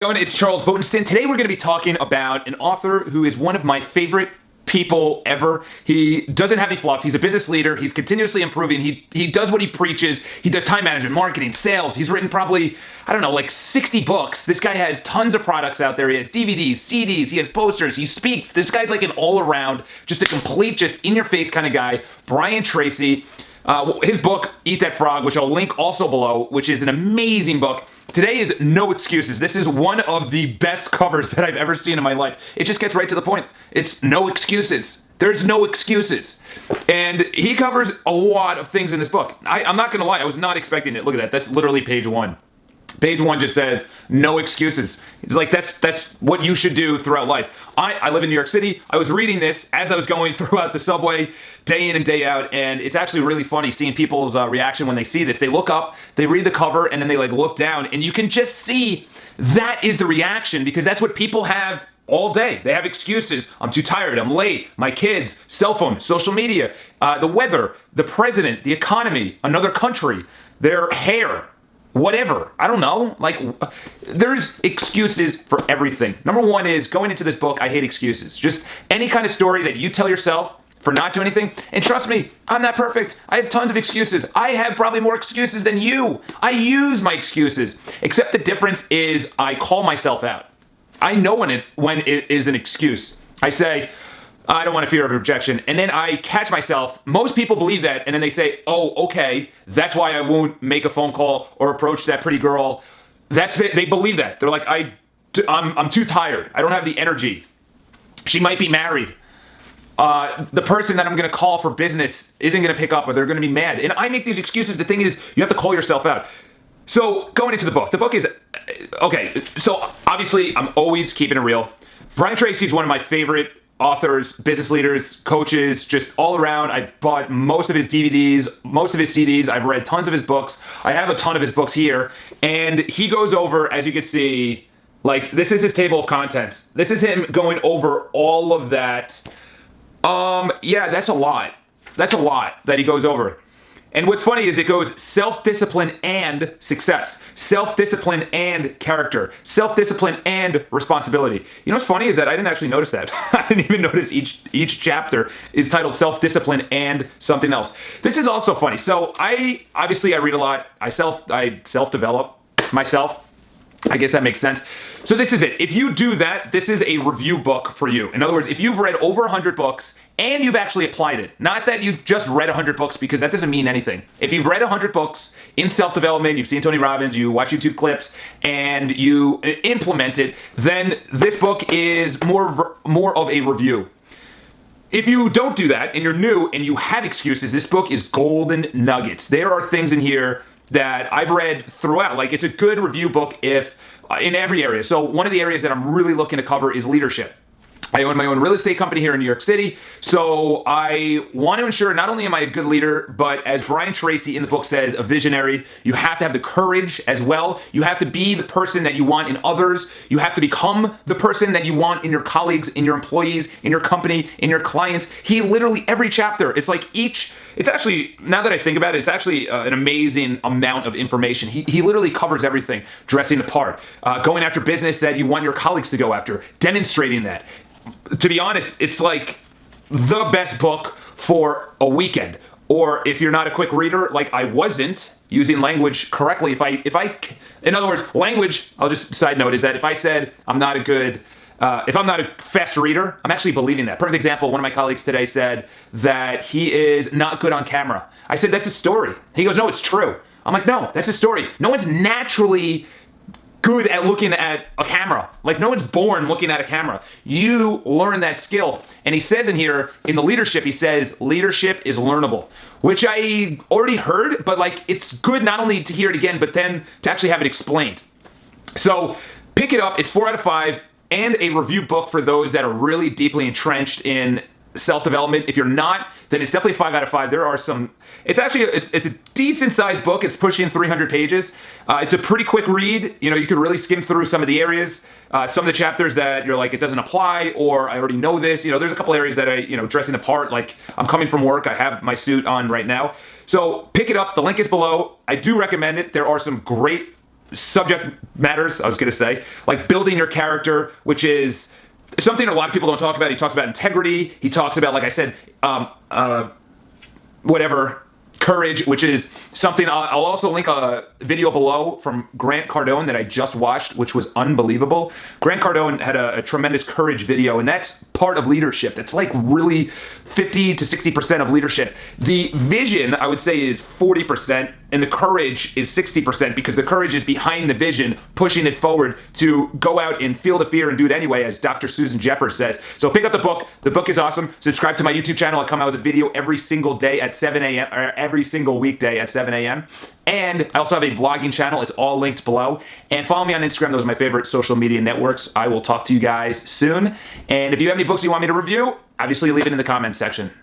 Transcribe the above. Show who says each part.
Speaker 1: It's Charles Botensten. Today we're going to be talking about an author who is one of my favorite people ever. He doesn't have any fluff. He's a business leader. He's continuously improving. He does what he preaches. He does time management, marketing, sales. He's written probably, like 60 books. This guy has tons of products out there. He has DVDs, CDs. He has posters. He speaks. This guy's like an all-around, just a complete, just in-your-face kind of guy. Brian Tracy. His book, Eat That Frog, which I'll link also below, which is an amazing book. Today is No Excuses. This is one of the best covers that I've ever seen in my life. It just gets right to the point. It's no excuses. There's no excuses. And he covers a lot of things in this book. I'm not going to lie. I was not expecting it. Look at that. That's literally page one. Page one just says, no excuses. It's like, that's what you should do throughout life. I live in New York City. I was reading this as I was going throughout the subway, day in and day out, and it's actually really funny seeing people's reaction when they see this. They look up, they read the cover, and then they look down, and you can just see that is the reaction, because that's what people have all day. They have excuses. I'm too tired. I'm late. My kids, cell phone, social media, the weather, the president, the economy, another country, their hair, whatever. I don't know. There's excuses for everything. Number one is, going into this book, I hate excuses. Just any kind of story that you tell yourself for not doing anything. And trust me, I'm not perfect. I have tons of excuses. I have probably more excuses than you. I use my excuses. Except the difference is I call myself out. I know when it is an excuse. I say, I don't want to fear of rejection. And then I catch myself. Most people believe that. And then they say, oh, okay, that's why I won't make a phone call or approach that pretty girl. They believe that. They're like, I'm too tired. I don't have the energy. She might be married. The person that I'm going to call for business isn't going to pick up, or they're going to be mad. And I make these excuses. The thing is, you have to call yourself out. So going into the book is, okay, so obviously I'm always keeping it real. Brian Tracy is one of my favorite authors, business leaders, coaches, just all around. I've bought most of his DVDs, most of his CDs. I've read tons of his books. I have a ton of his books here. And he goes over, as you can see, this is his table of contents. This is him going over all of that. Yeah, that's a lot. That's a lot that he goes over. And what's funny is it goes self-discipline and success, self-discipline and character, self-discipline and responsibility. You know what's funny is that I didn't actually notice that. I didn't even notice each chapter is titled self-discipline and something else. This is also funny. So I read a lot. I self-develop myself. I guess that makes sense. So this is it. If you do that, this is a review book for you. In other words, if you've read over 100 books and you've actually applied it, not that you've just read 100 books, because that doesn't mean anything. If you've read 100 books in self-development, you've seen Tony Robbins, you watch YouTube clips, and you implement it, then this book is more of a review. If you don't do that and you're new and you have excuses, this book is golden nuggets. There are things in here that I've read throughout. It's a good review book in every area. So one of the areas that I'm really looking to cover is leadership. I own my own real estate company here in New York City, so I want to ensure not only am I a good leader, but as Brian Tracy in the book says, a visionary. You have to have the courage as well. You have to be the person that you want in others. You have to become the person that you want in your colleagues, in your employees, in your company, in your clients. He literally, every chapter, it's actually, now that I think about it, it's actually an amazing amount of information. He literally covers everything. Dressing the part, going after business that you want your colleagues to go after, demonstrating that. To be honest, it's like the best book for a weekend. Or if you're not a quick reader, like I wasn't, using language correctly. In other words, language, I'll just side note, is that if I said I'm not if I'm not a fast reader, I'm actually believing that. Perfect example, one of my colleagues today said that he is not good on camera. I said, that's a story. He goes, no, it's true. I'm like, no, that's a story. No one's naturally good at looking at a camera. No one's born looking at a camera. You learn that skill. And he says in here, in the leadership, he says, leadership is learnable, which I already heard, but it's good not only to hear it again, but then to actually have it explained. So pick it up. It's 4 out of 5 and a review book for those that are really deeply entrenched in self-development. If you're not, then it's definitely 5 out of 5. There are some, it's a decent sized book. It's pushing 300 pages. It's a pretty quick read. You could really skim through some of the areas, some of the chapters that you're like, it doesn't apply, or I already know this. There's a couple areas that I, dressing the part, I'm coming from work. I have my suit on right now. So pick it up. The link is below. I do recommend it. There are some great subject matters, I was going to say, like building your character, which is something a lot of people don't talk about. He talks about integrity. He talks about, like I said, courage, which is something I'll also link a video below from Grant Cardone that I just watched, which was unbelievable. Grant Cardone had a tremendous courage video, and that's part of leadership. That's like really 50 to 60% of leadership. The vision, I would say, is 40%, and the courage is 60%, because the courage is behind the vision, pushing it forward to go out and feel the fear and do it anyway, as Dr. Susan Jeffers says. So pick up the book. The book is awesome. Subscribe to my YouTube channel. I come out with a video every single day at 7 a.m. or every single weekday at 7 a.m. And I also have a vlogging channel. It's all linked below. And follow me on Instagram. Those are my favorite social media networks. I will talk to you guys soon. And if you have any books you want me to review, obviously leave it in the comments section.